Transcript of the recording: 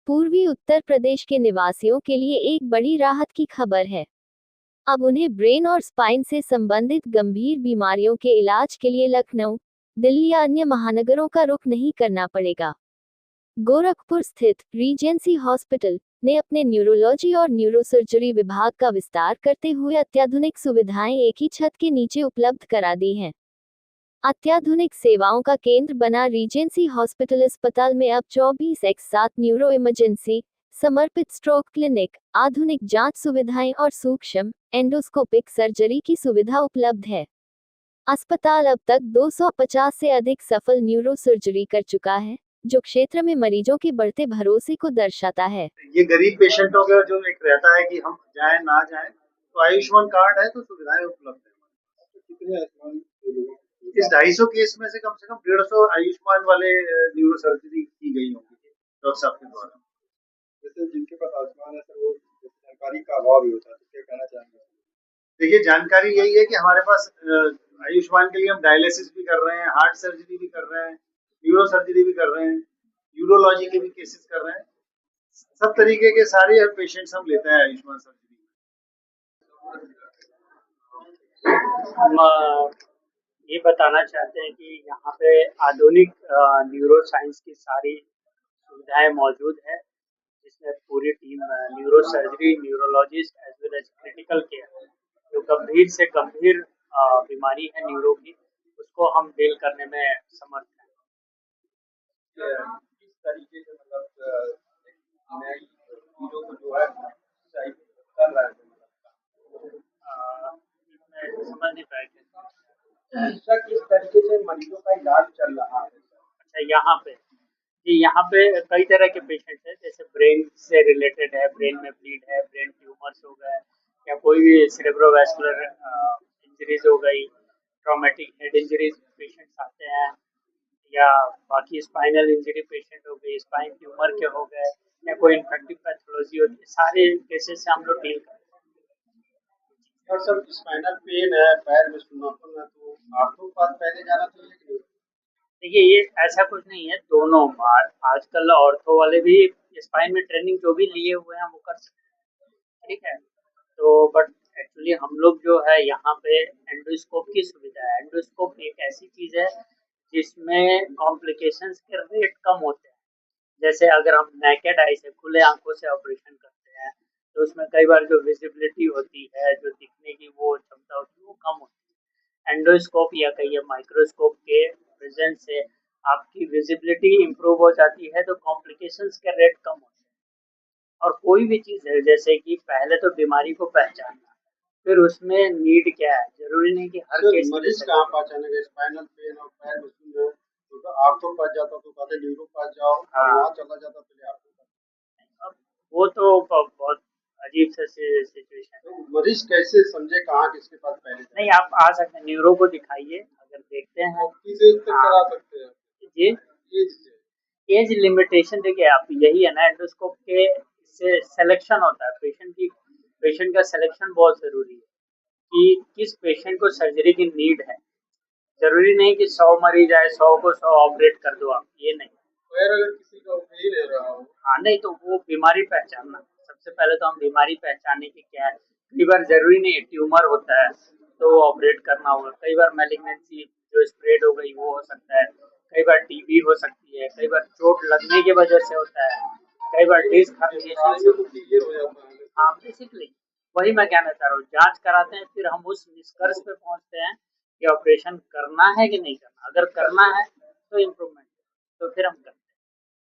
पूर्वी उत्तर प्रदेश के निवासियों के लिए एक बड़ी राहत की खबर है। अब उन्हें ब्रेन और स्पाइन से संबंधित गंभीर बीमारियों के इलाज के लिए लखनऊ, दिल्ली या अन्य महानगरों का रुख नहीं करना पड़ेगा। गोरखपुर स्थित रीजेंसी हॉस्पिटल ने अपने न्यूरोलॉजी और न्यूरोसर्जरी विभाग का विस्तार करते हुए अत्याधुनिक सुविधाएं एक ही छत के नीचे उपलब्ध करा दी हैं। अत्याधुनिक सेवाओं का केंद्र बना रीजेंसी हॉस्पिटल अस्पताल में अब 24/7 न्यूरो इमरजेंसी, समर्पित स्ट्रोक क्लिनिक, आधुनिक जांच सुविधाएं और सूक्ष्म एंडोस्कोपिक सर्जरी की सुविधा उपलब्ध है। अस्पताल अब तक 250 से अधिक सफल न्यूरो सर्जरी कर चुका है, जो क्षेत्र में मरीजों के बढ़ते भरोसे को दर्शाता है। ये गरीब पेशेंटों का जो एक रहता है कि हम जाएं ना जाएं, तो आयुष्मान कार्ड है तो सुविधाएं उपलब्ध है। इस 250 केस में से कम 150 आयुष्मान वाले न्यूरो सर्जरी की गई होंगी डॉक्टर साहब के द्वारा। जैसे जिनके पास आयुष्मान है सर, वो जानकारी का अभाव ही होता है, तो क्या कहना चाहेंगे? देखिए, जानकारी यही है कि हमारे पास आयुष्मान के लिए हम डायलिसिस भी कर रहे हैं, हार्ट सर्जरी भी कर रहे हैं, न्यूरो सर्जरी भी कर रहे हैं, यूरोलॉजी के भी केसेस कर रहे हैं। सब तरीके के सारे पेशेंट्स हम लेते हैं आयुष्मान सर्जरी। हम ये बताना चाहते हैं कि यहाँ पे आधुनिक न्यूरो साइंस की सारी सुविधाएं मौजूद है, जिसमें पूरी team neuro surgery, neurologist as well as critical care, जो गंभीर से गंभीर बीमारी है न्यूरो की, उसको हम डील करने में समर्थ हैं। किस तरीके से मतलब नई चीजों को जो है कर रहा है, मैं समझ नहीं पाया सर किस तरीके से मरीजों का इलाज चल रहा है? अच्छा, यहाँ पे कई तरह के पेशेंट हैं, जैसे ब्रेन से रिलेटेड है, ब्रेन में ब्लीड है, ब्रेन ट्यूमर्स हो गए, या कोई भी सेरेब्रोवैस्कुलर इंजरीज हो गई, ट्रॉमेटिक हेड इंजरीज पेशेंट्स आते हैं, या बाकी स्पाइनल इंजरी पेशेंट हो गई, स्पाइन ट्यूमर के हो गए, या कोई इन्फेक्टिव पैथोलॉजी होती है, सारे केसेस से हम लोग डील करते हैं। और सर स्पाइनल पेन है, पैर में सुन्नापन है, तो आर्थोपैथ पहले जाना चाहिए? देखिए, ये ऐसा कुछ नहीं है, दोनों बार आजकल ऑर्थो वाले भी स्पाइन में ट्रेनिंग जो भी लिए हुए हैं वो कर सकते हैं, ठीक है। तो बट एक्चुअली हम लोग जो है यहाँ पे एंडोस्कोप की सुविधा है। एंडोस्कोप एक ऐसी चीज़ है जिसमें कॉम्प्लिकेशंस के रेट कम होते हैं। जैसे अगर हम नेकेड आई से, खुले आंखों से ऑपरेशन करते हैं, तो उसमें कई बार जो विजिबिलिटी होती है, जो दिखने की वो क्षमता होती है, वो कम होती है। एंडोस्कोप या कहिए माइक्रोस्कोप के प्रेजेंस से आपकी विजिबिलिटी इंप्रूव हो जाती है, तो कॉम्प्लिकेशंस के रेट कम होते हैं। और कोई भी चीज़ है, जैसे कि पहले तो बीमारी को पहचानना, फिर उसमें नीड क्या है, जरूरी नहीं कि हर केस मरीज कहाँ पहचानेगा? स्पाइनल पेन और पैर में सुन्न, तो आर्थोपैथ जाता तो कहते न्यूरोपैथ जाओ, वहाँ चला जाता पहले आर्थोपैथ। अब वो तो बहुत अजीब सा सिचुएशन है। मरीज कैसे समझे कहाँ किसके पास पहले? नहीं, आप आ सकते हैं, न्यूरो को दिखाइए, अगर देखते हैं किस एज तक करा सकते हैं जी। एज लिमिटेशन देखिए, आप यही है ना, एंडोस्कोप के से सिलेक्शन होता है पेशेंट का सिलेक्शन बहुत जरूरी है कि किस पेशेंट को सर्जरी की नीड है। जरूरी नहीं कि 100 मरीज आए, 100 को 100 ऑपरेट कर दो आप, ये नहीं। अगर किसी को नहीं ले रहा हो, हाँ, नहीं तो वो बीमारी पहचानना, सबसे पहले तो हम बीमारी पहचानने की क्या है। कई बार जरूरी नहीं है ट्यूमर होता है तो ऑपरेट करना होगा, कई बार मैलिग्नेंसी जो स्प्रेड हो गई वो हो सकता है, कई बार टीबी हो सकती है, कई बार चोट लगने की वजह से होता है, कई बार डिस्क हर्निएशन से। हाँ, बेसिकली वही मैं कहना चाह रहा हूँ, जांच कराते हैं, फिर हम उस निष्कर्ष पे पहुंचते हैं कि ऑपरेशन करना है कि नहीं करना। अगर करना है तो इम्प्रूवमेंट, तो फिर हम करते हैं।